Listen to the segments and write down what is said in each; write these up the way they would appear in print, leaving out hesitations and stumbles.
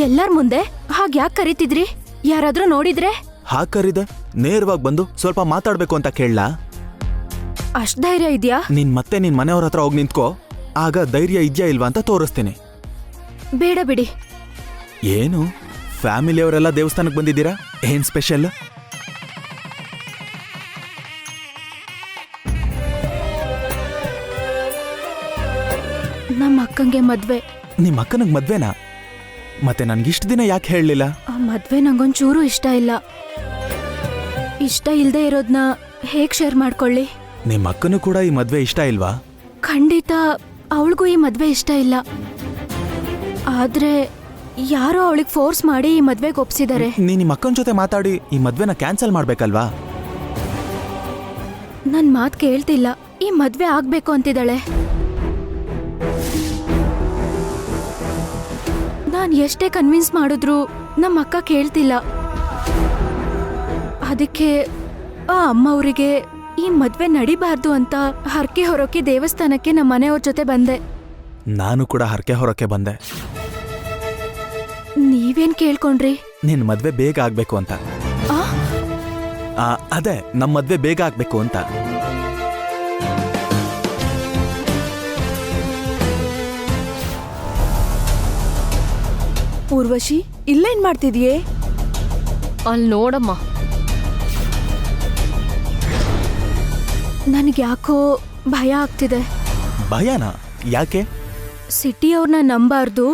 ಎಲ್ಲಾರ್ ಮುಂದೆ ಹಾಗ್ಯಾಕ್ ಕರೀತಿದ್ರಿ? ಯಾರಾದ್ರೂ ನೋಡಿದ್ರೆ? ಹಾಗ್ ಕರೀದೆ, ನೇರವಾಗಿ ಬಂದು ಸ್ವಲ್ಪ ಮಾತಾಡ್ಬೇಕು ಅಂತ ಕೇಳಲಾ? ಅಷ್ಟ್ ಧೈರ್ಯ ಇದ್ಯಾ? ನೀನ್ ಮತ್ತೆ ನಿನ್ ಮನೆಯವ್ರ ಹತ್ರ ಹೋಗಿ ನಿಂತ್ಕೋ, ಆಗ ಧೈರ್ಯ ಇದ್ಯಾ ಇಲ್ವಾ ಅಂತ ತೋರಿಸ್ತೀನಿ. ಬೇಡ ಬಿಡಿ. ಏನು ಫ್ಯಾಮಿಲಿಯವರೆಲ್ಲ ದೇವಸ್ಥಾನಕ್ಕೆ ಬಂದಿದ್ದೀರಾ? ಏನ್ ಸ್ಪೆಷಲ್? ನಮ್ಮ ಅಕ್ಕಂಗೆ ಮದ್ವೆ. ನಿಮ್ ಅಕ್ಕನಿಗೆ ಮದ್ವೆನಾ? ಮತ್ತೆ ನನ್ಗಿಷ್ಟು ದಿನ ಯಾಕೆ ಹೇಳಲಿಲ್ಲ? ಆ ಮದ್ವೆ ನಂಗೊಂಚೂರು ಇಷ್ಟ ಇಲ್ಲ. ಇಷ್ಟ ಇಲ್ದೇ ಇರೋದ್ನ ಹೇಗ್ ಶೇರ್ ಮಾಡ್ಕೊಳ್ಳಿ? ನಿಮ್ ಅಕ್ಕನೂ ಕೂಡ ಈ ಮದ್ವೆ ಇಷ್ಟ ಇಲ್ವಾ? ಖಂಡಿತ ಅವಳಿಗೂ ಈ ಮದ್ವೆ ಇಷ್ಟ ಇಲ್ಲ. ಆದ್ರೆ ಯಾರೋ ಅವಳಿಗೆ ಫೋರ್ಸ್ ಮಾಡಿ ಈ ಮದ್ವೆಗೆ ಒಪ್ಸಿದ್ದಾರೆ. ನೀನ್ ನಿಮ್ಮ ಅಕ್ಕನ ಜೊತೆ ಮಾತಾಡಿ ಈ ಮದ್ವೆನ ಕ್ಯಾನ್ಸಲ್ ಮಾಡ್ಬೇಕಲ್ವಾ? ನನ್ ಮಾತ್ ಕೇಳ್ತಿಲ್ಲ. ಈ ಮದ್ವೆ ಆಗ್ಬೇಕು ಅಂತಿದ್ದಾಳೆ. ನಾನ್ ಎಷ್ಟೇ ಕನ್ವಿನ್ಸ್ ಮಾಡಿದ್ರು ನಮ್ಮ ಅಕ್ಕ ಕೇಳ್ತಿಲ್ಲ. ಅದಕ್ಕೆ ಆ ಅಮ್ಮವ್ರಿಗೆ ಈ ಮದ್ವೆ ನಡಿಬಾರ್ದು ಅಂತ ಹರಕೆ ಹೊರೋಕೆ ದೇವಸ್ಥಾನಕ್ಕೆ ನಮ್ಮ ಮನೆಯವ್ರ ಜೊತೆ ಬಂದೆ. ನಾನು ಕೂಡ ಹರಕೆ ಹೊರಕ್ಕೆ ಬಂದೆ. ನೀವೇನ್ ಕೇಳ್ಕೊಂಡ್ರಿ? ನಿನ್ ಮದ್ವೆ ಬೇಗ ಆಗ್ಬೇಕು ಅಂತ. ಅದೇ ನಮ್ ಮದ್ವೆ ಬೇಗ ಆಗ್ಬೇಕು ಅಂತ. ಊರ್ವಶಿ, ಇಲ್ಲೇನ್ ಮಾಡ್ತಿದ್ಯೇ? ಅಲ್ಲಿ ನೋಡಮ್ಮ. ನನಗ್ಯಾಕೋ ಭಯ ಆಗ್ತಿದೆ. ಭಯನಾ? ಯಾಕೆ? ಸಿಟಿಯವ್ರನ್ನ ನಂಬಾರ್ದು,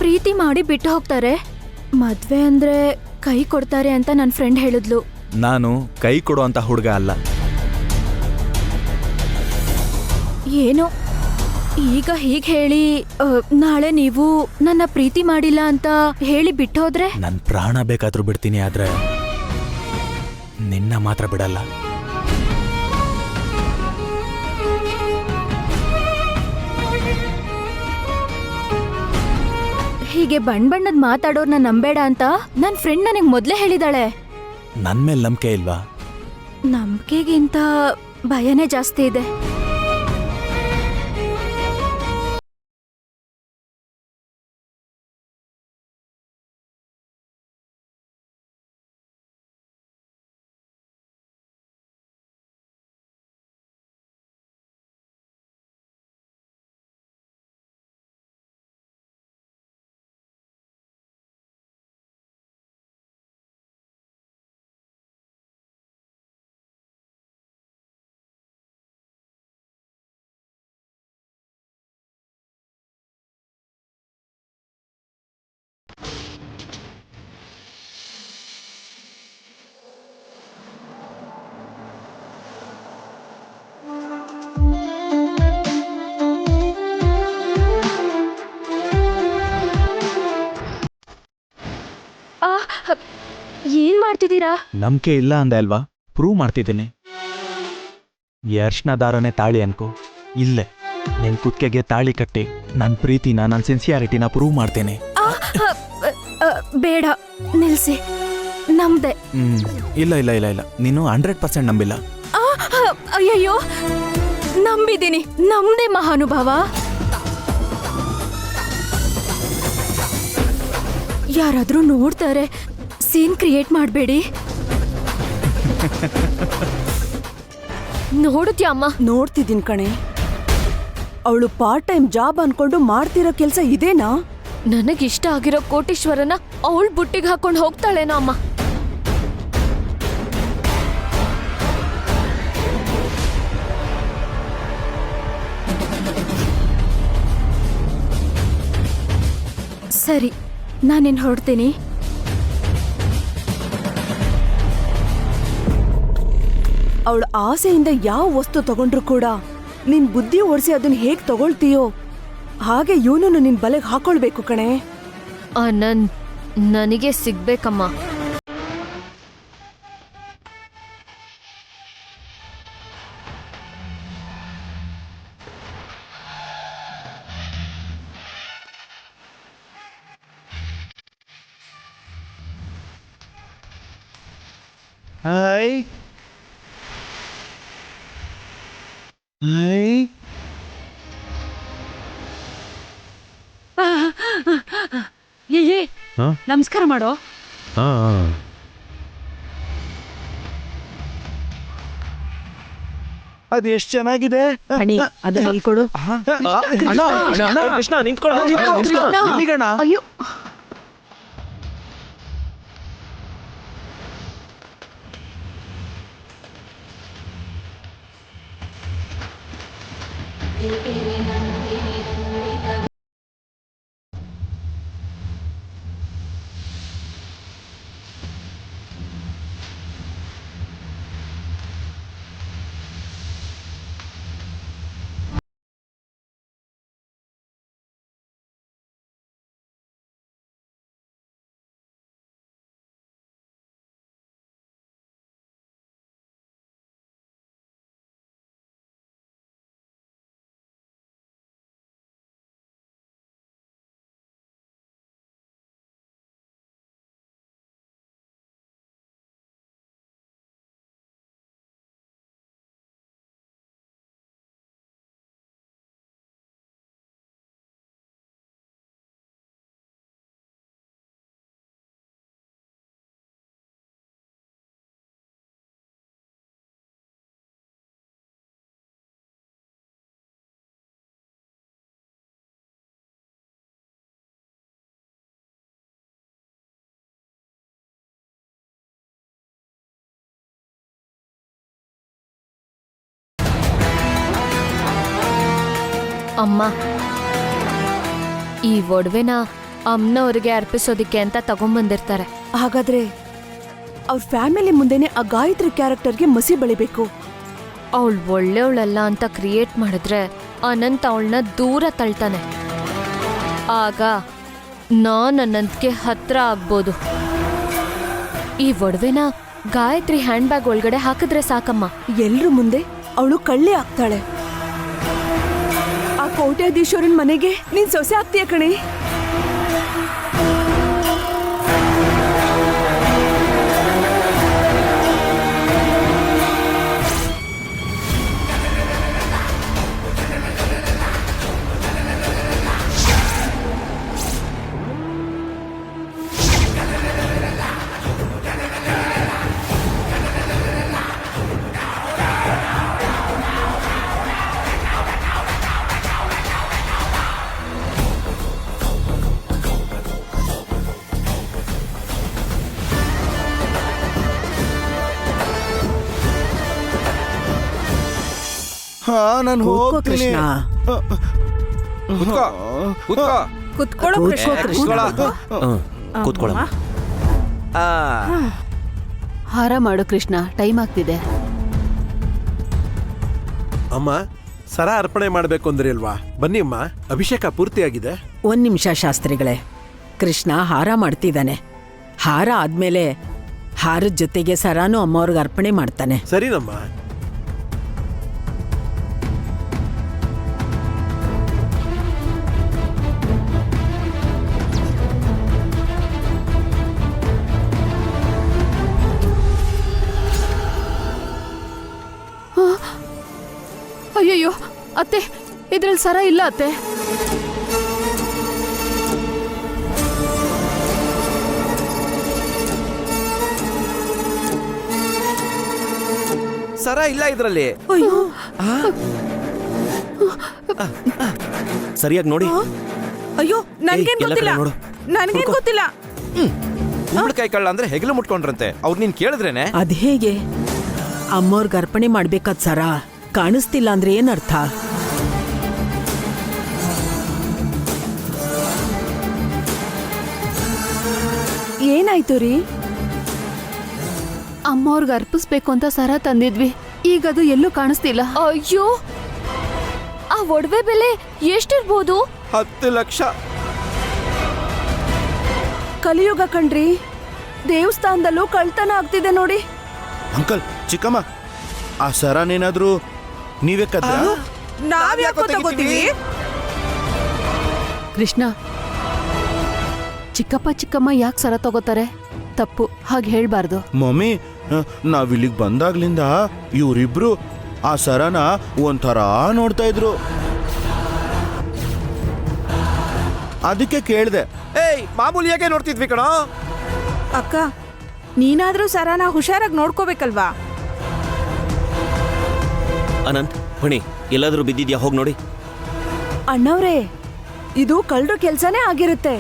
ಪ್ರೀತಿ ಮಾಡಿ ಬಿಟ್ಟು ಹೋಗ್ತಾರೆ. ಮದ್ವೆ ಅಂದ್ರೆ ಕೈ ಕೊಡ್ತಾರೆ ಅಂತ ನನ್ನ ಫ್ರೆಂಡ್ ಹೇಳಿದ್ಲು. ನಾನು ಕೈ ಕೊಡೋ ಅಂತ ಹುಡುಗ ಅಲ್ಲ. ಏನೋ ಈಗ ಹೀಗ್ ಹೇಳಿ ನಾಳೆ ನೀವು ನನ್ನ ಪ್ರೀತಿ ಮಾಡಿಲ್ಲ ಅಂತ ಹೇಳಿ ಬಿಟ್ಟು ಹೋದ್ರೆ? ನನ್ ಪ್ರಾಣ ಬೇಕಾದ್ರೂ ಬಿಡ್ತೀನಿ, ಆದ್ರೆ ನಿನ್ನ ಮಾತ್ರ ಬಿಡಲ್ಲ. ಹೀಗೆ ಬಣ್ಣದ್ ಮಾತಾಡೋರ್ನ ನಂಬೇಡ ಅಂತ ನನ್ ಫ್ರೆಂಡ್ ನನಗ್ ಮೊದ್ಲೇ ಹೇಳಿದಾಳೆ. ನನ್ ಮೇಲೆ ನಂಬಿಕೆ ಇಲ್ವಾ? ನಂಬಿಕೆಗಿಂತ ಭಯನೇ ಜಾಸ್ತಿ ಇದೆ. ಏನ್ ಮಾಡ್ತಿದ್ದೀರಾ? ನಂಬಿಕೆ ಇಲ್ಲ ಅಂದೆ ಅಲ್ವಾ? ಪ್ರೂವ್ ಮಾಡ್ತಿದ್ದೀನಿ. ಅರ್ಶನ ದಾರನೇ ತಾಳಿ ಅನ್ಕೋ. ಇಲ್ಲೇ ನಿನ್ ಕುತ್ತಿಗೆಗೆ ತಾಳಿ ಕಟ್ಟಿ ನನ್ನ ಪ್ರೀತಿನ, ನನ್ನ ಸಿನ್ಸಿಯಾರಿಟಿನ ಪ್ರೂವ್ ಮಾಡ್ತೇನೆ. ಬೇಡ, ನಿಲ್ಸಿ. ನಮ್ದೆ. ಇಲ್ಲ ಇಲ್ಲ ಇಲ್ಲ ಇಲ್ಲ, ನೀನು 100% ನಂಬಿಲ್ಲ. ಅಯ್ಯಯ್ಯೋ, ನಂಬಿದ್ದೀನಿ. ನಮ್ದೇ ಮಹಾನುಭಾವ. ಯಾರಾದ್ರೂ ನೋಡ್ತಾರೆ, ಸೀನ್ ಕ್ರಿಯೇಟ್ ಮಾಡಬೇಡಿ. ನೋಡುತ್ಯಾ ಅಮ್ಮ? ನೋಡ್ತಿದ್ದೀನಿ ಕಣೆ. ಅವಳು ಪಾರ್ಟ್ ಟೈಮ್ ಜಾಬ್ ಅನ್ಕೊಂಡು ಮಾಡ್ತಿರೋ ಕೆಲ್ಸ ಇದೇನಾ? ನನಗಿಷ್ಟ ಆಗಿರೋ ಕೋಟೀಶ್ವರನ ಅವಳು ಬುಟ್ಟಿಗೆ ಹಾಕೊಂಡು ಹೋಗ್ತಾಳೇನೋ ಅಮ್ಮ. ಸರಿ, ನಾನೇನ್ ಹೊರಡ್ತೀನಿ. ಅವಳ ಆಸೆಯಿಂದ ಯಾವ ವಸ್ತು ತಗೊಂಡ್ರು ಕೂಡ ನಿನ್ ಬುದ್ಧಿ ಓಡಿಸಿ ಅದನ್ನ ಹೇಗ್ ತಗೊಳ್ತೀಯೋ ಹಾಗೆ ಇವನು ನಿನ್ ಬಲೆಗೆ ಹಾಕೊಳ್ಬೇಕು ಕಣೆ. ನನಗೆ ಸಿಗ್ಬೇಕಮ್ಮ. Hi hi. ನಮಸ್ಕಾರ ಮಾಡೋ. ಅದು ಎಷ್ಟು ಚೆನ್ನಾಗಿದೆ. ಅಣಿ ಅದನ್ನ ಅಲ್ಲಿ ಕೊಡು. ಕೃಷ್ಣ ನಿಂತ್ಕೊಳ್ಳೋ. ಎಲ್ಲಿಗಣ? ಅಯ್ಯೋ, ಅಮ್ಮ, ಈ ಒಡವೆನ ಅಮ್ಮನವ್ರಿಗೆ ಅರ್ಪಿಸೋದಿಕ್ಕೆ ಅಂತ ತಗೊಂಬಂದಿರ್ತಾರೆ. ಹಾಗಾದ್ರೆ ಅವ್ರ ಫ್ಯಾಮಿಲಿ ಮುಂದೆನೆ ಆ ಗಾಯತ್ರಿ ಕ್ಯಾರೆಕ್ಟರ್ಗೆ ಮಸಿ ಬಳಿಬೇಕು. ಅವಳು ಒಳ್ಳೆಯವಳಲ್ಲ ಅಂತ ಕ್ರಿಯೇಟ್ ಮಾಡಿದ್ರೆ ಅನಂತ್ ಅವಳನ್ನ ದೂರ ತಳ್ತಾನೆ. ಆಗ ನಾನ್ ಅನಂತ್ಗೆ ಹತ್ರ ಆಗ್ಬೋದು. ಈ ಒಡವೆನ ಗಾಯತ್ರಿ ಹ್ಯಾಂಡ್ ಬ್ಯಾಗ್ ಒಳಗಡೆ ಹಾಕಿದ್ರೆ ಸಾಕಮ್ಮ. ಎಲ್ರ ಮುಂದೆ ಅವಳು ಕಳ್ಳಿ ಆಗ್ತಾಳೆ. ಆ ಕೋಟ್ಯಾಧೀಶ್ವರನ್ ಮನೆಗೆ ನೀನ್ ಸೊಸೆ ಆಗ್ತೀಯ ಕಣೆ. ಹಾ, ನಾನು ಹೋಗ್ತೀನಿ. ಕುತ್ಕೊಳ್ಳೋ ಕೂತ್ಕೊಳ್ಳ. ಹಾರ ಮಾಡು ಕೃಷ್ಣ, ಟೈಮ್ ಆಗ್ತಿದೆ. ಅಮ್ಮ, ಸರ ಅರ್ಪಣೆ ಮಾಡಬೇಕು ಅಂದ್ರಿ ಅಲ್ವಾ? ಬನ್ನಿ ಅಮ್ಮ, ಅಭಿಷೇಕ ಪೂರ್ತಿಯಾಗಿದೆ. ಒಂದ್ ನಿಮಿಷ ಶಾಸ್ತ್ರಿಗಳೇ, ಕೃಷ್ಣ ಹಾರ ಮಾಡ್ತಿದ್ದಾನೆ. ಹಾರ ಆದ್ಮೇಲೆ ಹಾರದ ಜೊತೆಗೆ ಸರಾನು ಅಮ್ಮವ್ರಿಗೆ ಅರ್ಪಣೆ ಮಾಡ್ತಾನೆ. ಸರಿನಮ್ಮ. ಅಯ್ಯಯ್ಯೋ ಅತ್ತೆ, ಇದ್ರಲ್ಲಿ ಸರ ಇಲ್ಲ ಅತ್ತೆ. ಸರ ಇಲ್ಲ ಇದ್ರಲ್ಲಿ. ಸರಿಯಾಗಿ ನೋಡಿ. ಅಯ್ಯೋ, ನನ್ಗೇನ್ ಗೊತ್ತಿಲ್ಲ, ನನ್ಗೇನ್ ಗೊತ್ತಿಲ್ಲ. ಕುಂಬಳಕಾಯಿ ಕಳ್ಳ ಅಂದ್ರೆ ಹೆಗಲು ಮುಟ್ಕೊಂಡ್ರಂತೆ. ಅವ್ರು ನೀನ್ ಕೇಳಿದ್ರೇನೆ. ಅದ್ ಹೇಗೆ? ಅಮ್ಮವ್ರಿಗೆ ಅರ್ಪಣೆ ಮಾಡ್ಬೇಕಾದ್ ಸರ ಕಾಣಿಸ್ತಿಲ್ಲ ಅಂದ್ರೆ ಏನರ್ಥ? ಏನಾಯ್ತು ರೀ? ಅಮ್ಮವ್ರಿಗೆ ಅರ್ಪಿಸ್ಬೇಕು ಅಂತ ಸರ ತಂದಿದ್ವಿ, ಈಗ ಅದು ಎಲ್ಲೂ ಕಾಣಿಸ್ತಿಲ್ಲ. ಅಯ್ಯೋ, ಆ ಒಡವೆ ಬೆಲೆ ಎಷ್ಟಿರ್ಬೋದು? 10 ಲಕ್ಷ. ಕಲಿಯುಗ ಕಣ್ರಿ, ದೇವಸ್ಥಾನದಲ್ಲೂ ಕಳ್ತನ ಆಗ್ತಿದೆ ನೋಡಿ. ಅಂಕಲ್, ಚಿಕ್ಕಮ್ಮ, ಆ ಸರನೇನಾದ್ರೂ ನೀವೇ ಕದ್ರ? ನಾವ್ಯಾಕೋ ತಗೋತೀವಿ? ಕೃಷ್ಣ, ಚಿಕ್ಕಪ್ಪ ಚಿಕ್ಕಮ್ಮ ಯಾಕೆ ಸರ ತಗೋತಾರೆ? ತಪ್ಪು, ಹಾಗೆ ಹೇಳ್ಬಾರ್ದು. ಮಮ್ಮಿ, ನಾವಿಲ್ಲಿಗೆ ಬಂದಾಗ್ಲಿಂದ ಇವರಿಬ್ರು ಆ ಸರನ ಒಂಥರ ನೋಡ್ತಾ ಇದ್ರು. ಅದಕ್ಕೆ ಕೇಳಿದೆ. ಏಯ್ ಮಾಮೂಲಿ ಯಾಕೆ ನೋಡ್ತಿದ್ವಿ ಕಣೋ. ಅಕ್ಕ ನೀನಾದ್ರೂ ಸರಾನ ಹುಷಾರಾಗಿ ನೋಡ್ಕೋಬೇಕಲ್ವಾ? ಅನಂತ್ ಹೊಣಿ ಎಲ್ಲಾದ್ರೂ ಬಿದ್ದಿದ್ಯಾ ಹೋಗಿ ನೋಡಿ. ಅಣ್ಣವ್ರೇ, ಇದು ಕಳ್ಳರ ಕೆಲ್ಸನೇ ಆಗಿರುತ್ತೆ.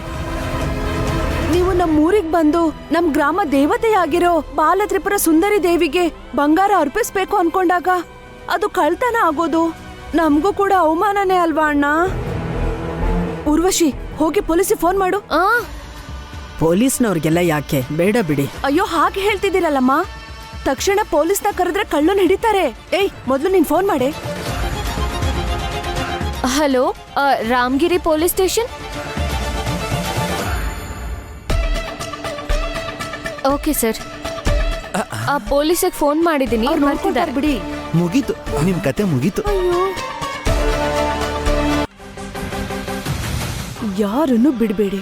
ನೀವು ನಮ್ಮ ಊರಿಗೆ ಬಂದು ನಮ್ ಗ್ರಾಮ ದೇವತೆಯಾಗಿರೋ ಬಾಲತ್ರಿಪುರ ಸುಂದರಿ ದೇವಿಗೆ ಬಂಗಾರ ಅರ್ಪಿಸ್ಬೇಕು ಅನ್ಕೊಂಡಾಗ ಅದು ಕಳ್ತನ ಆಗೋದು ನಮಗೂ ಕೂಡ ಅವಮಾನನೇ ಅಲ್ವಾ ಅಣ್ಣ? ಉರ್ವಶಿ, ಹೋಗಿ ಪೊಲೀಸಿಗೆ ಫೋನ್ ಮಾಡು. ಪೊಲೀಸ್ನವ್ರಿಗೆಲ್ಲ ಯಾಕೆ, ಬೇಡ ಬಿಡಿ. ಅಯ್ಯೋ, ಹಾಗೆ ಹೇಳ್ತಿದ್ದೀರಲ್ಲಮ್ಮ. ತಕ್ಷಣ ಪೊಲೀಸ್ನ ಕರೆದ್ರೆ ಕಳ್ಳನ್ ಹಿಡಿತಾರೆ. ಏಯ್, ಮೊದ್ಲು ನೀನ್ ಫೋನ್ ಮಾಡೆ. Hello, Ramagiri police station. Okay sir, ಪೊಲೀಸಿಗೆ ಫೋನ್ ಮಾಡಿದ್ದೀನಿ, ಅವ್ರು ಮಾಡ್ತಿದ್ದಾರೆ. ಬಿಡಿ. ಮುಗೀತು, ನಿಮ್ ಕತೆ ಮುಗೀತು. ಯಾರನ್ನು ಬಿಡಬೇಡಿ.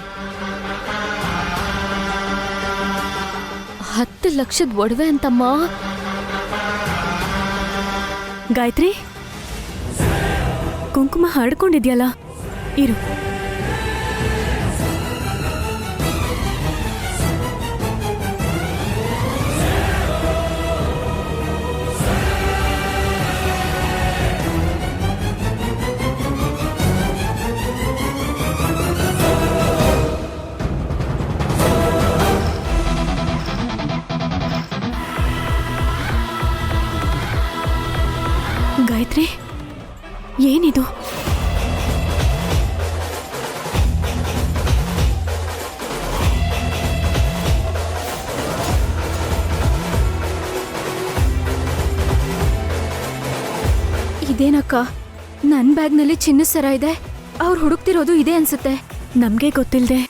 10 ಲಕ್ಷದ ಒಡವೆ ಅಂತಮ್ಮ. ಗಾಯತ್ರಿ, ಕುಂಕುಮ ಹರಡ್ಕೊಂಡಿದ್ಯಲ್ಲ, ಇರು. ಗಾಯತ್ರಿ, ಏನಿದು? ಇದೇನಕ್ಕ, ನನ್ನ ಬ್ಯಾಗ್ನಲ್ಲಿ ಚಿನ್ನದ ಸರ ಇದೆ. ಅವ್ರು ಹುಡುಕ್ತಿರೋದು ಇದೆ ಅನ್ಸುತ್ತೆ. ನಮ್ಗೆ ಗೊತ್ತಿಲ್ಲದೆ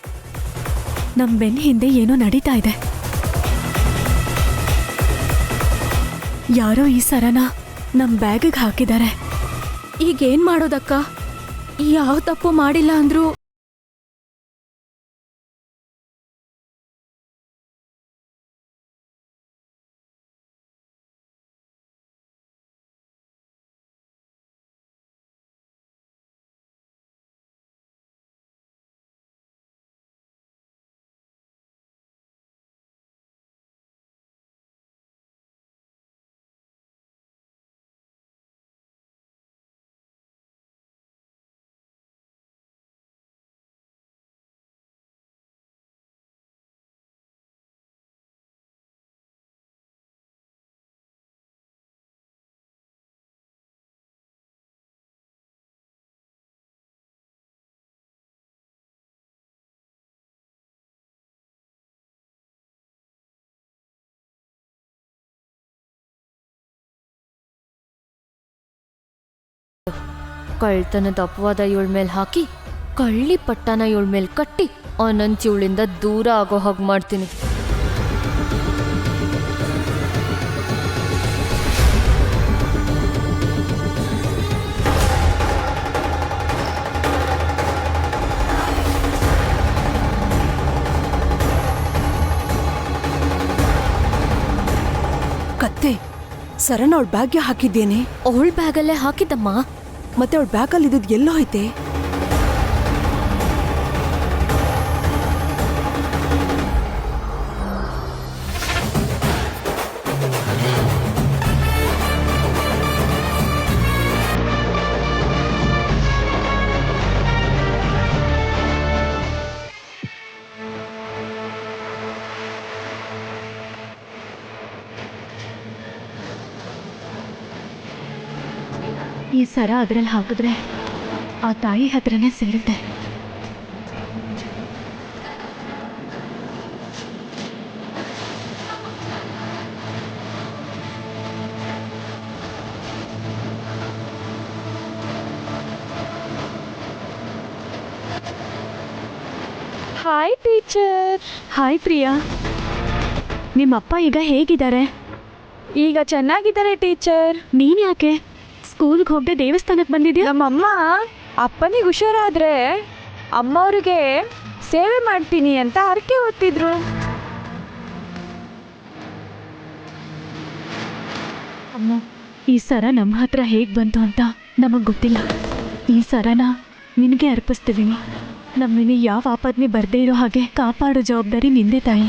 ನಮ್ ಬೆನ್ನ ಹಿಂದೆ ಏನೋ ನಡೀತಾ ಇದೆ. ಯಾರೋ ಈ ಸರನ ನಮ್ ಬ್ಯಾಗಿಗೆ ಹಾಕಿದ್ದಾರೆ. ಈಗೇನ್ ಮಾಡೋದಕ್ಕ? ಯಾವ ತಪ್ಪು ಮಾಡಿಲ್ಲ ಅಂದ್ರು ಕಳ್ತನದ ಅಪವಾದ ಇವಳ ಮೇಲೆ ಹಾಕಿ ಕಳ್ಳಿ ಪಟ್ಟನ ಇವಳ ಮೇಲೆ ಕಟ್ಟಿ ಅನಂತ್ ಇವಳಿಂದ ದೂರ ಆಗೋ ಹಾಗೆ ಮಾಡ್ತೀನಿ. ಕತ್ತೆ, ಸರನ ಅವಳ ಬ್ಯಾಗ್ಗೆ ಹಾಕಿದ್ದೇನೆ. ಅವಳ ಬ್ಯಾಗಲ್ಲೇ ಹಾಕಿದ್ದಮ್ಮ. ಮತ್ತೆ ಅವಳ ಬ್ಯಾಗಲ್ಲಿ ಇದ್ದದ್ದು ಎಲ್ಲೋ ಐತೆ? ಈ ಸರ ಅದ್ರಲ್ಲಿ ಹಾಕಿದ್ರೆ ಆ ತಾಯಿ ಹತ್ರನೇ ಸೇರುತ್ತೆ. Hi teacher. ಹಾಯ್ ಪ್ರಿಯಾ, ನಿಮ್ಮಪ್ಪ ಈಗ ಹೇಗಿದ್ದಾರೆ? ಈಗ ಚೆನ್ನಾಗಿದ್ದಾರೆ ಟೀಚರ್. ನೀನ್ ಯಾಕೆ ಸ್ಕೂಲ್ಗೆ ಹೋಗದೆ ದೇವಸ್ಥಾನಕ್ಕೆ ಬಂದಿದ್ಯಾ? ನಮ್ಮಮ್ಮ ಅಪ್ಪನಿಗೆ ಹುಷಾರಾದ್ರೆ ಅಮ್ಮವ್ರಿಗೆ ಸೇವೆ ಮಾಡ್ತೀನಿ ಅಂತ ಹರಕೆ ಹೊತ್ತಿದ್ರು. ಅಮ್ಮ, ಈ ಸರ ನಮ್ಮ ಹತ್ರ ಹೇಗೆ ಬಂತು ಅಂತ ನಮಗೆ ಗೊತ್ತಿಲ್ಲ. ಈ ಸರನ ನಿನಗೆ ಅರ್ಪಿಸ್ತಿದ್ದೀನಿ. ನಮ್ಮನೆ ಯಾವ ಆಪತ್ನೆ ಬರ್ದೇ ಇರೋ ಹಾಗೆ ಕಾಪಾಡೋ ಜವಾಬ್ದಾರಿ ನಿಂದೆ ತಾಯಿ.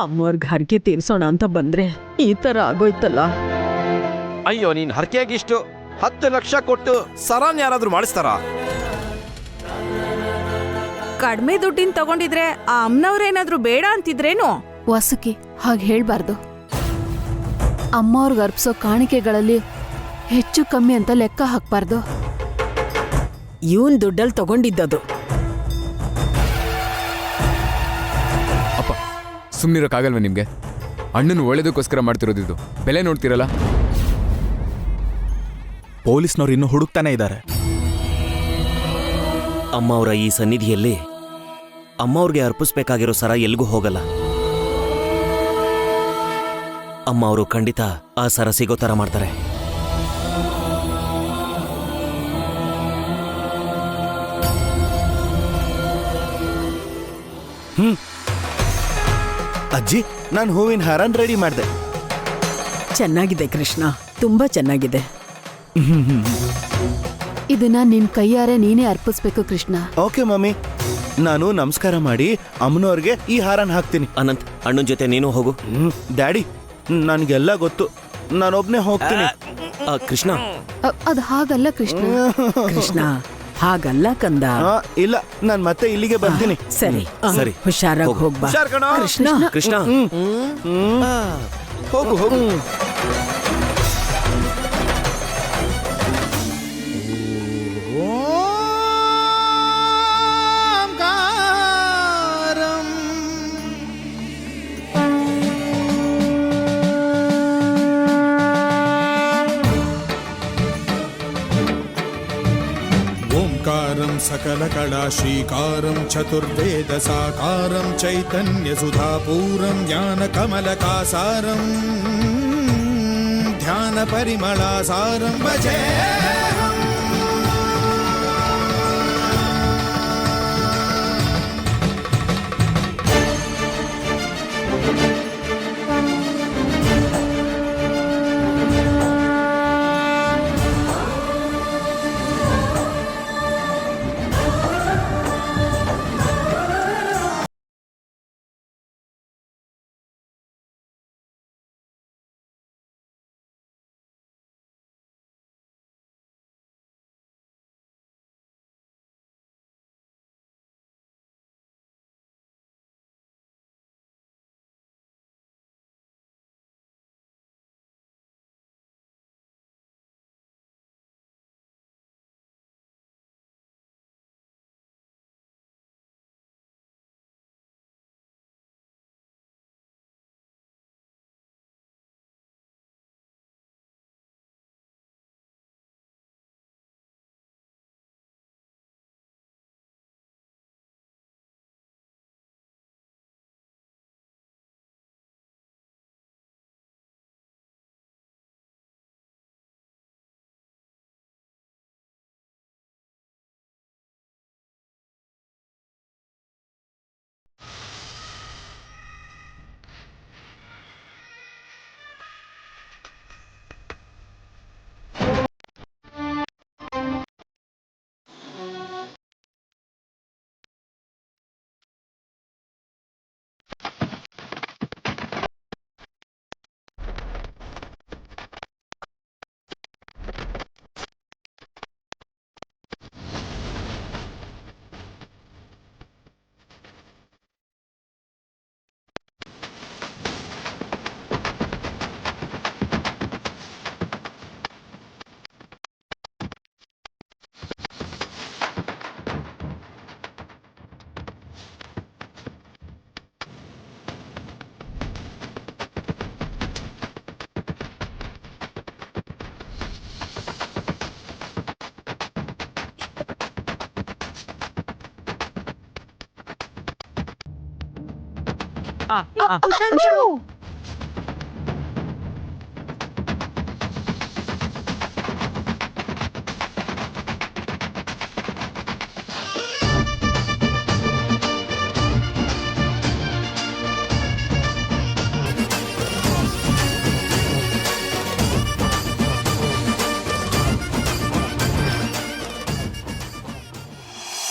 ಅಮ್ಮವ್ರಿಗೆ ಹರಕೆ ತೀರ್ಸೋಣ ಅಂತ ಬಂದ್ರೆ ಈ ತರ ಆಗೋಯ್ತಲ್ಲ. ಅಯ್ಯೋ ನೀನ್ ಹರಕೆಯಾಗಿಷ್ಟು 10 ಲಕ್ಷ ಕೊಟ್ಟು ಸರಾನ್ ಯಾರಾದ್ರೂ ಮಾಡಿಸ್ತಾರಾ? ಕಡಿಮೆ ದುಡ್ಡಿನ ತಗೊಂಡಿದ್ರೆ ಆ ಅಮ್ಮನವ್ರೇನಾದ್ರೂ ಬೇಡ ಅಂತಿದ್ರೇನು? ವಾಸುಕಿ ಹಾಗೆ ಹೇಳ್ಬಾರ್ದು. ಅಮ್ಮವ್ರಿಗೆ ಅರ್ಪಿಸೋ ಕಾಣಿಕೆಗಳಲ್ಲಿ ಹೆಚ್ಚು ಕಮ್ಮಿ ಅಂತ ಲೆಕ್ಕ ಹಾಕ್ಬಾರ್ದು. ಇವನ್ ದುಡ್ಡಲ್ಲಿ ತಗೊಂಡಿದ್ದದು. ಅಪ್ಪ ಸುಮ್ಮನಿರೋಕ್ಕಾಗಲ್ವ ನಿಮಗೆ? ಅಣ್ಣನ ಒಳ್ಳೇದಕ್ಕೋಸ್ಕರ ಮಾಡ್ತಿರೋದಿದ್ದು, ಬೆಲೆ ನೋಡ್ತಿರಲ್ಲ. ಪೊಲೀಸ್ನವ್ರು ಇನ್ನೂ ಹುಡುಕ್ತಾನೆ ಇದ್ದಾರೆ. ಅಮ್ಮ ಅವರ ಈ ಸನ್ನಿಧಿಯಲ್ಲಿ ಅಮ್ಮ ಅವ್ರಿಗೆ ಅರ್ಪಿಸ್ಬೇಕಾಗಿರೋ ಸರ ಎಲ್ಗೂ ಹೋಗಲ್ಲ. ಅಮ್ಮ ಅವರು ಖಂಡಿತ ಆ ಸರ ಸಿಗೋ ಥರ ಮಾಡ್ತಾರೆ. ಅಜ್ಜಿ, ನಾನು ಹೂವಿನ ಹಾರನ್ ರೆಡಿ ಮಾಡಿದೆ. ಚೆನ್ನಾಗಿದೆ ಕೃಷ್ಣ, ತುಂಬಾ ಚೆನ್ನಾಗಿದೆ. ಇದನ್ನ ನಿನ್ ಕೈಯಾರೆ ನೀನೇ ಅರ್ಪಿಸ್ಬೇಕು ಕೃಷ್ಣ. ಓಕೆ ಮಮ್ಮಿ, ನಾನು ನಮಸ್ಕಾರ ಮಾಡಿ ಅಮ್ಮನವ್ರಿಗೆ ಈ ಹಾರನ್ ಹಾಕ್ತೀನಿ. ಅನಂತ್, ಅಣ್ಣನ ಜೊತೆ ನೀನು ಹೋಗು. ಡ್ಯಾಡಿ, ನನಗೆಲ್ಲ ಗೊತ್ತು, ನಾನೊಬ್ನೇ ಹೋಗ್ತೀನಿ. ಕೃಷ್ಣ, ಅದ್ ಹಾಗಲ್ಲ ಕೃಷ್ಣ. ಕೃಷ್ಣ ಹಾಗಲ್ಲ ಕಂದ. ಇಲ್ಲ, ನಾನು ಮತ್ತೆ ಇಲ್ಲಿಗೆ ಬರ್ತೀನಿ. ಸರಿ ಸರಿ. ಹುಷಾರಾಗಿ ಹೋಗ್ಬಾ ಹುಷಾರ್ ಕಣೋ. ಕೃಷ್ಣ. ಕೃಷ್ಣ ಹೋಗು ಹೋಗು. ओंकारं सकलकलाश्रीकारं चतुर्वेदसाकारं चैतन्यसुधापूरं ज्ञानकमलकासारं ध्यानपरिमलासारं भजे। ಆ, ಆ.